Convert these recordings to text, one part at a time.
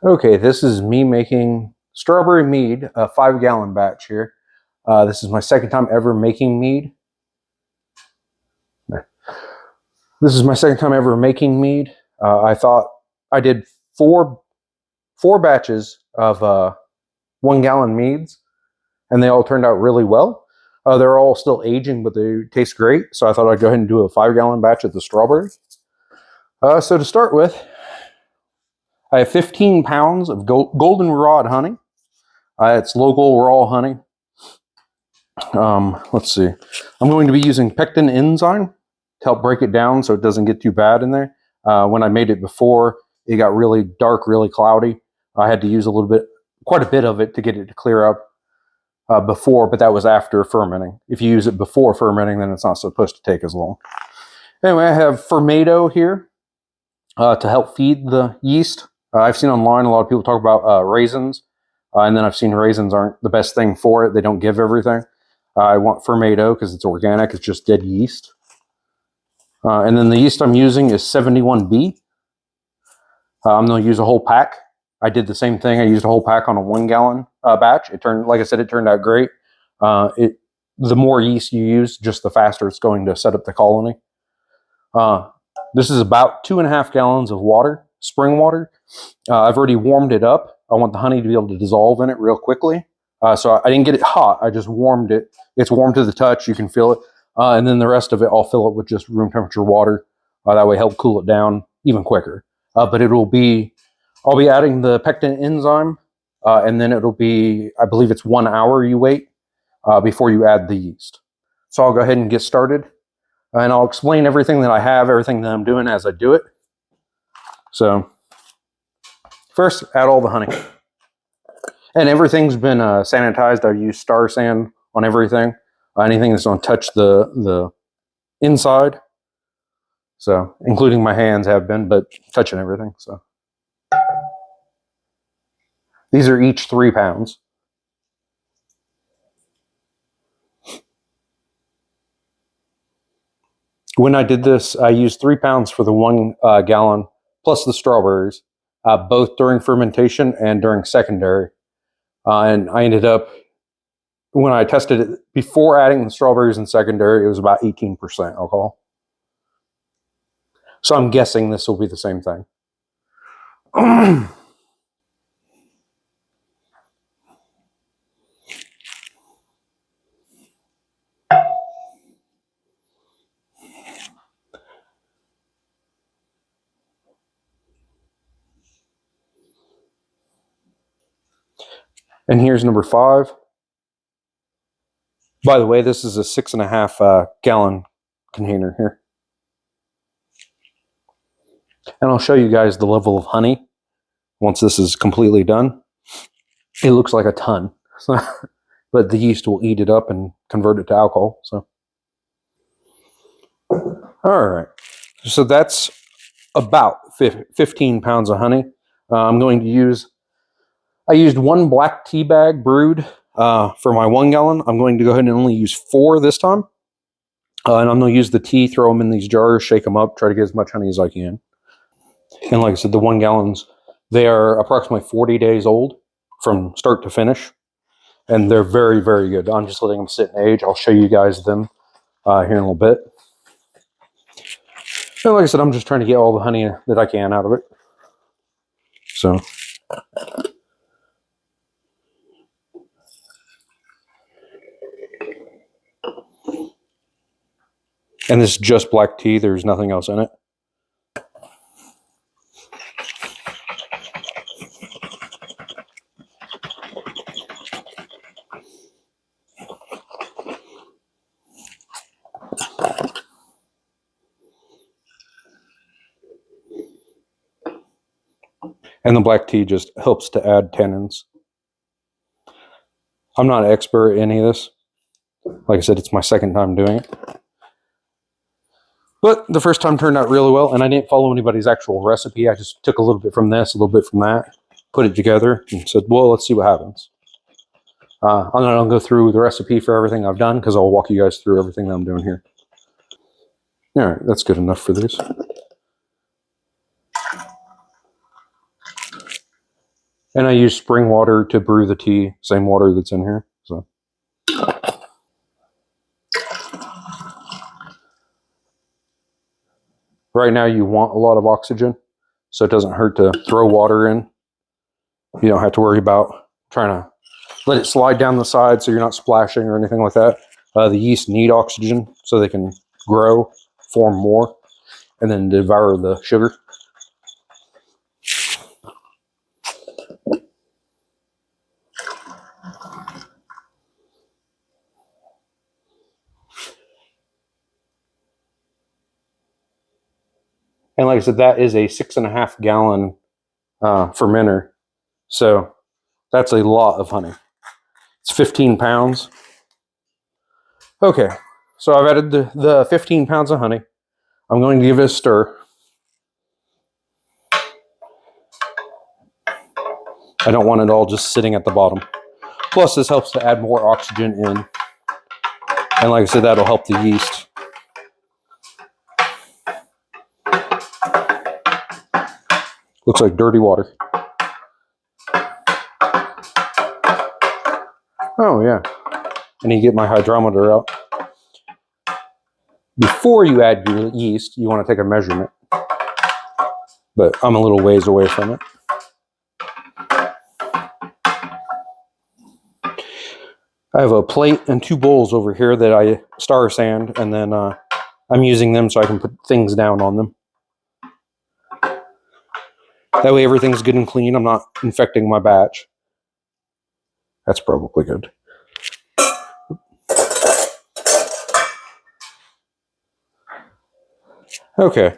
Okay, this is me making strawberry mead, a 5-gallon batch here. This is my second time ever making mead. I thought I did four batches of 1-gallon meads, and they all turned out really well. They're all still aging, but they taste great. So I thought I'd go ahead and do a 5-gallon batch of the strawberry. So to start with, I have 15 pounds of Goldenrod Honey. It's local raw honey. Let's see. I'm going to be using Pectic Enzyme to help break it down so it doesn't get too bad in there. When I made it before, it got really dark, really cloudy. I had to use quite a bit of it to get it to clear up before, but that was after fermenting. If you use it before fermenting, then it's not supposed to take as long. Anyway, I have Fermaid O here to help feed the yeast. I've seen online a lot of people talk about raisins, and then I've seen raisins aren't the best thing for it. They don't give everything. I want Fermaid O because it's organic. It's just dead yeast. And then the yeast I'm using is 71B. I'm going to use a whole pack. I did the same thing. I used a whole pack on a 1-gallon batch. Like I said, it turned out great. The more yeast you use, just the faster it's going to set up the colony. This is about 2.5 gallons of water, spring water. I've already warmed it up. I want the honey to be able to dissolve in it real quickly. So I didn't get it hot. I just warmed it. It's warm to the touch. You can feel it. And then the rest of it, I'll fill it with just room temperature water. That way help cool it down even quicker. But I'll be adding the Pectic Enzyme. And then it'll be, I believe it's 1 hour you wait before you add the yeast. So I'll go ahead and get started. And I'll explain everything that I have, everything that I'm doing as I do it. So first, add all the honey. And everything's been sanitized. I've used Star San on everything. Anything that's going to touch the inside. So, including my hands have been, but touching everything. So, these are each 3 pounds. When I did this, I used 3 pounds for the 1 gallon plus the strawberries, both during fermentation and during secondary. And I ended up, when I tested it before adding the strawberries in secondary, it was about 18% alcohol. So I'm guessing this will be the same thing. And here's number 5. By the way, this is a 6.5 gallon container here. And I'll show you guys the level of honey once this is completely done. It looks like a ton, but the yeast will eat it up and convert it to alcohol. So, all right. So that's about 15 pounds of honey. I'm going to use, I used 1 black tea bag brewed for my 1 gallon. I'm going to go ahead and only use 4 this time. And I'm going to use the tea, throw them in these jars, shake them up, try to get as much honey as I can. And like I said, the 1 gallons, they are approximately 40 days old from start to finish. And they're very, very good. I'm just letting them sit and age. I'll show you guys them here in a little bit. And like I said, I'm just trying to get all the honey that I can out of it. So. And this is just black tea. There's nothing else in it. And the black tea just helps to add tannins. I'm not an expert in any of this. Like I said, it's my second time doing it. But the first time turned out really well, and I didn't follow anybody's actual recipe. I just took a little bit from this, a little bit from that, put it together, and said, well, let's see what happens. I'm not going to go through the recipe for everything I've done, because I'll walk you guys through everything that I'm doing here. All right, that's good enough for this. And I use spring water to brew the tea, same water that's in here. So. Right now you want a lot of oxygen, so it doesn't hurt to throw water in. You don't have to worry about trying to let it slide down the side so you're not splashing or anything like that. The yeast need oxygen so they can grow, form more, and then devour the sugar. And like I said, that is a 6.5 gallon fermenter. So that's a lot of honey. It's 15 pounds. Okay, so I've added the 15 pounds of honey. I'm going to give it a stir. I don't want it all just sitting at the bottom. Plus, this helps to add more oxygen in. And like I said, that'll help the yeast. Looks like dirty water. Oh, yeah. I need to get my hydrometer out. Before you add your yeast, you want to take a measurement. But I'm a little ways away from it. I have a plate and 2 bowls over here that I star sand, and then I'm using them so I can put things down on them. That way everything's good and clean. I'm not infecting my batch. That's probably good. Okay.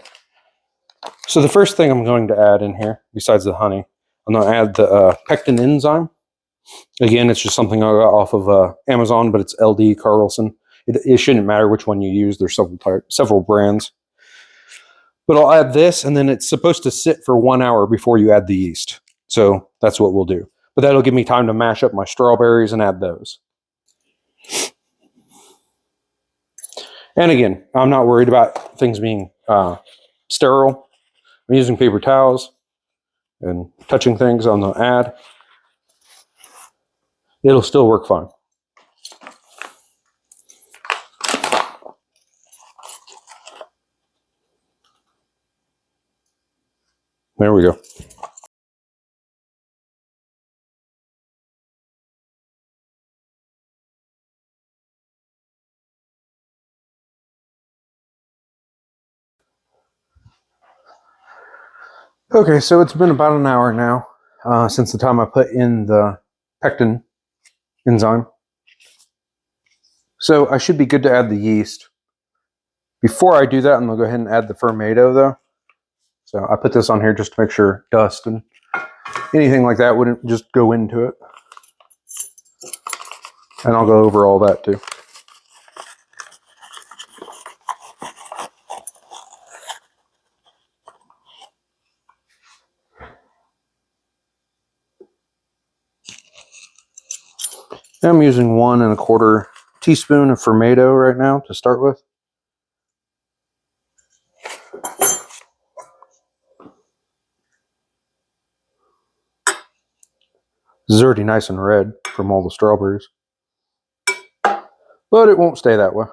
So the first thing I'm going to add in here, besides the honey, I'm going to add the Pectic Enzyme. Again, it's just something I got off of Amazon, but it's LD Carlson. It shouldn't matter which one you use. There's several brands. But I'll add this, and then it's supposed to sit for 1 hour before you add the yeast. So that's what we'll do. But that'll give me time to mash up my strawberries and add those. And again, I'm not worried about things being sterile. I'm using paper towels and touching things on the ad. It'll still work fine. There we go. Okay, so it's been about an hour now since the time I put in the pectin enzyme. So I should be good to add the yeast. Before I do that, I'm going to go ahead and add the Fermaid O though. So I put this on here just to make sure dust and anything like that wouldn't just go into it. And I'll go over all that too. I'm using 1 1/4 teaspoon of Fermaid O right now to start with. This is already nice and red from all the strawberries. But it won't stay that way.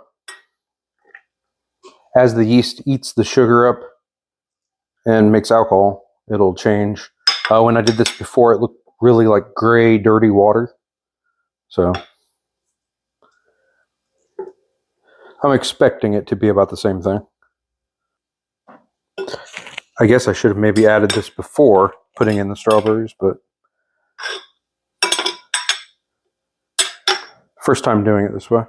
As the yeast eats the sugar up and makes alcohol, it'll change. When I did this before, it looked really like gray, dirty water. So I'm expecting it to be about the same thing. I guess I should have maybe added this before putting in the strawberries, but first time doing it this way.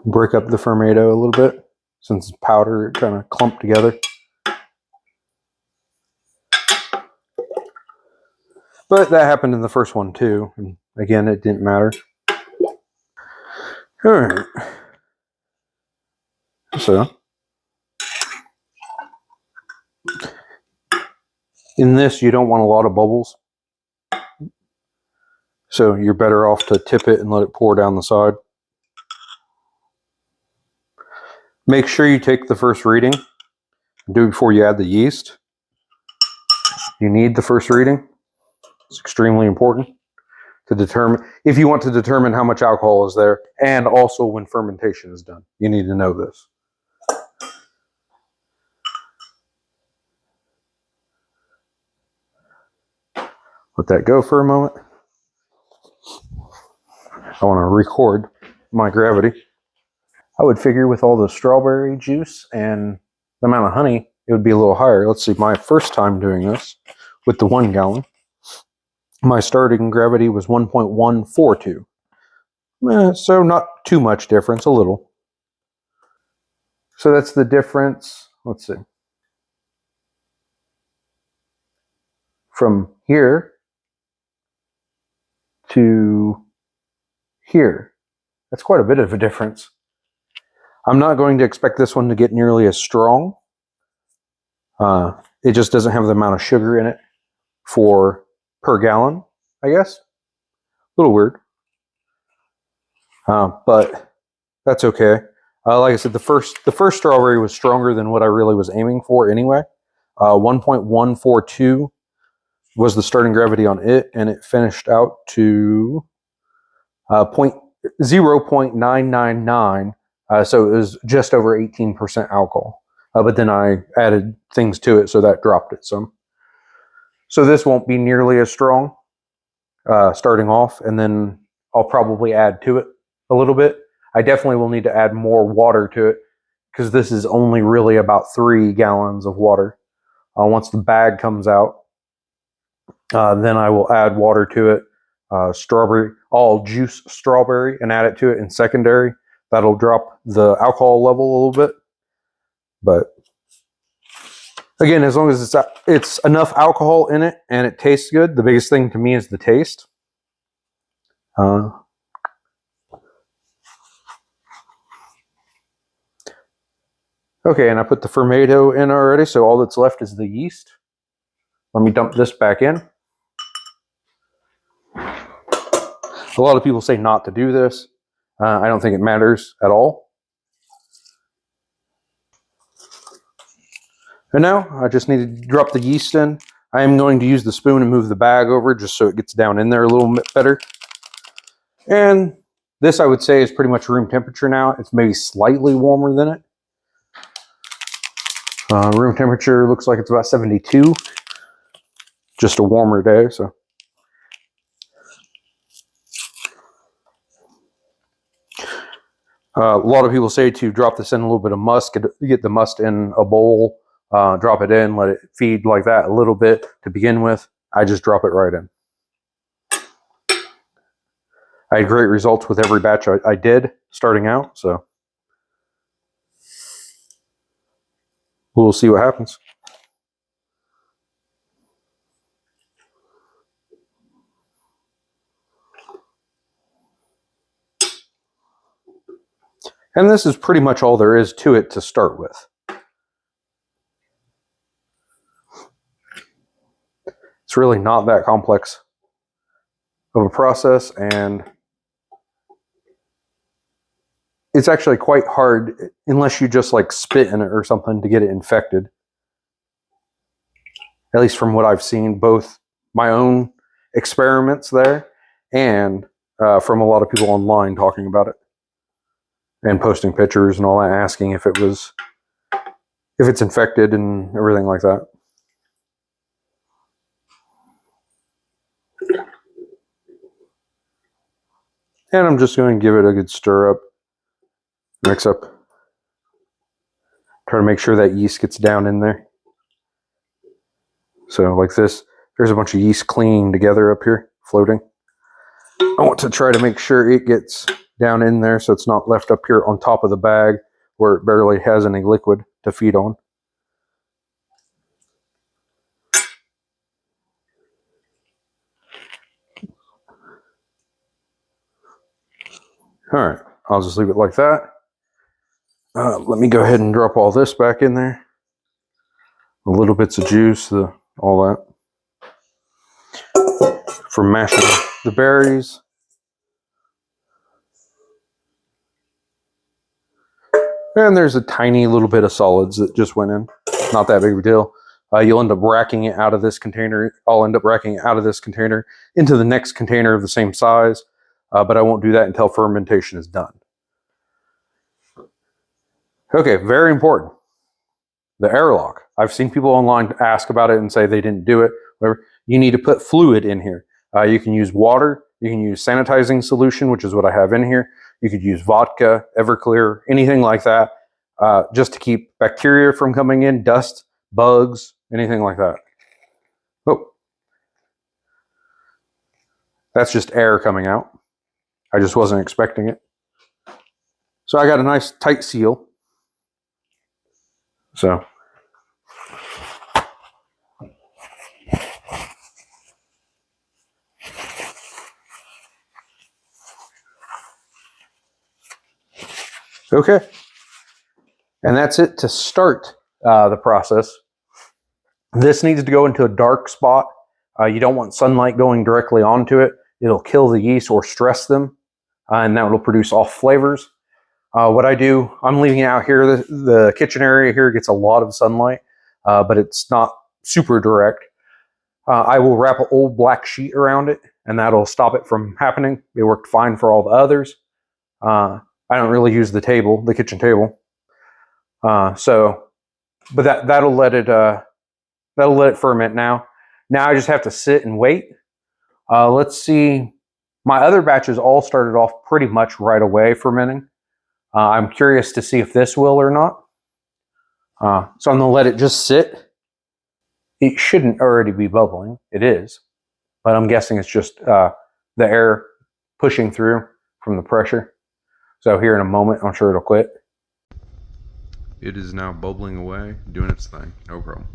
Break up the Fermaid O a little bit. Since it's powder, it kind of clumped together. But that happened in the first one too. And again, it didn't matter. All right. So In this, you don't want a lot of bubbles. So you're better off to tip it and let it pour down the side. Make sure you take the first reading. Do it before you add the yeast. You need the first reading. It's extremely important to determine, if you want to determine how much alcohol is there, and also when fermentation is done. You need to know this. Let that go for a moment. I want to record my gravity. I would figure with all the strawberry juice and the amount of honey, it would be a little higher. Let's see, my first time doing this with the 1 gallon, my starting gravity was 1.142. So not too much difference, a little. So that's the difference, let's see, from here to here. That's quite a bit of a difference. I'm not going to expect this one to get nearly as strong. It just doesn't have the amount of sugar in it for per gallon, I guess. A little weird. But that's okay. Like I said, the first strawberry was stronger than what I really was aiming for anyway. 1.142 was the starting gravity on it, and it finished out to 0.999. So it was just over 18% alcohol. But then I added things to it, so that dropped it some. So this won't be nearly as strong starting off, and then I'll probably add to it a little bit. I definitely will need to add more water to it because this is only really about 3 gallons of water. Once the bag comes out, then I will add water to it. Strawberry, I'll juice strawberry and add it to it in secondary. That'll drop the alcohol level a little bit. But again, as long as it's enough alcohol in it and it tastes good, the biggest thing to me is the taste. Okay, and I put the Fermaid O in already, so all that's left is the yeast. Let me dump this back in. A lot of people say not to do this. I don't think it matters at all. And now I just need to drop the yeast in. I am going to use the spoon and move the bag over just so it gets down in there a little bit better. And this, I would say, is pretty much room temperature now. It's maybe slightly warmer than it. Room temperature looks like it's about 72. Just a warmer day, so. A lot of people say to drop this in a little bit of must, get the must in a bowl, drop it in, let it feed like that a little bit to begin with. I just drop it right in. I had great results with every batch I did starting out, so we'll see what happens. And this is pretty much all there is to it to start with. It's really not that complex of a process, and it's actually quite hard unless you just like spit in it or something to get it infected. At least from what I've seen, both my own experiments there and from a lot of people online talking about it and posting pictures and all that, asking if it's infected and everything like that. And I'm just going to give it a good stir up, mix up, try to make sure that yeast gets down in there. So like this, there's a bunch of yeast clinging together up here, floating. I want to try to make sure it gets down in there so it's not left up here on top of the bag where it barely has any liquid to feed on. All right, I'll just leave it like that. Let me go ahead and drop all this back in there. The little bits of juice, the all that. For mashing the berries. And there's a tiny little bit of solids that just went in. Not that big of a deal. You'll end up racking it out of this container. I'll end up racking it out of this container into the next container of the same size, but I won't do that until fermentation is done. Okay, very important. The airlock. I've seen people online ask about it and say they didn't do it. Whatever. You need to put fluid in here. You can use water. You can use sanitizing solution, which is what I have in here. You could use vodka, Everclear, anything like that, just to keep bacteria from coming in, dust, bugs, anything like that. Oh, that's just air coming out. I just wasn't expecting it. So I got a nice tight seal. So okay. And that's it to start the process. This needs to go into a dark spot. You don't want sunlight going directly onto it. It'll kill the yeast or stress them, and that will produce off flavors. What I do, I'm leaving it out here. The kitchen area here gets a lot of sunlight, but it's not super direct. I will wrap an old black sheet around it, and that'll stop it from happening. It worked fine for all the others. I don't really use the table, the kitchen table. But that'll let it ferment now. Now I just have to sit and wait. Let's see. My other batches all started off pretty much right away fermenting. I'm curious to see if this will or not. So I'm going to let it just sit. It shouldn't already be bubbling. It is. But I'm guessing it's just the air pushing through from the pressure. So here in a moment, I'm sure it'll quit. It is now bubbling away, doing its thing. No problem.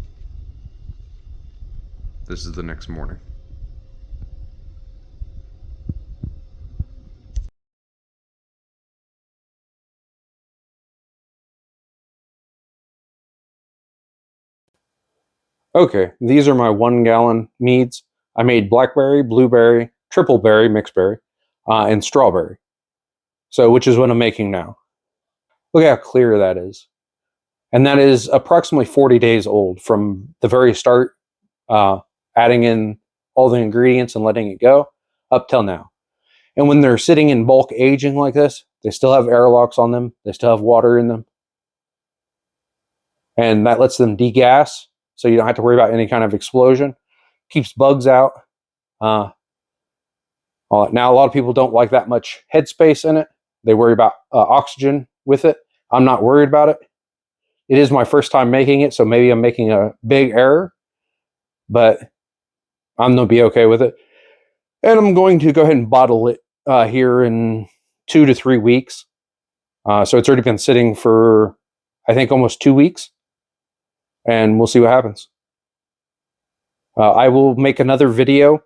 This is the next morning. Okay, these are my 1 gallon meads. I made blackberry, blueberry, triple berry, mixed berry, and strawberry. So, which is what I'm making now. Look how clear that is. And that is approximately 40 days old from the very start, adding in all the ingredients and letting it go, up till now. And when they're sitting in bulk aging like this, they still have airlocks on them. They still have water in them. And that lets them degas, so you don't have to worry about any kind of explosion. Keeps bugs out. Now, a lot of people don't like that much headspace in it. They worry about oxygen with it. I'm not worried about it. It is my first time making it, so maybe I'm making a big error, but I'm going to be okay with it. And I'm going to go ahead and bottle it here in 2 to 3 weeks. So it's already been sitting for, I think, almost 2 weeks. And we'll see what happens. I will make another video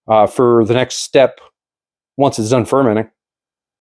for the next step once it's done fermenting.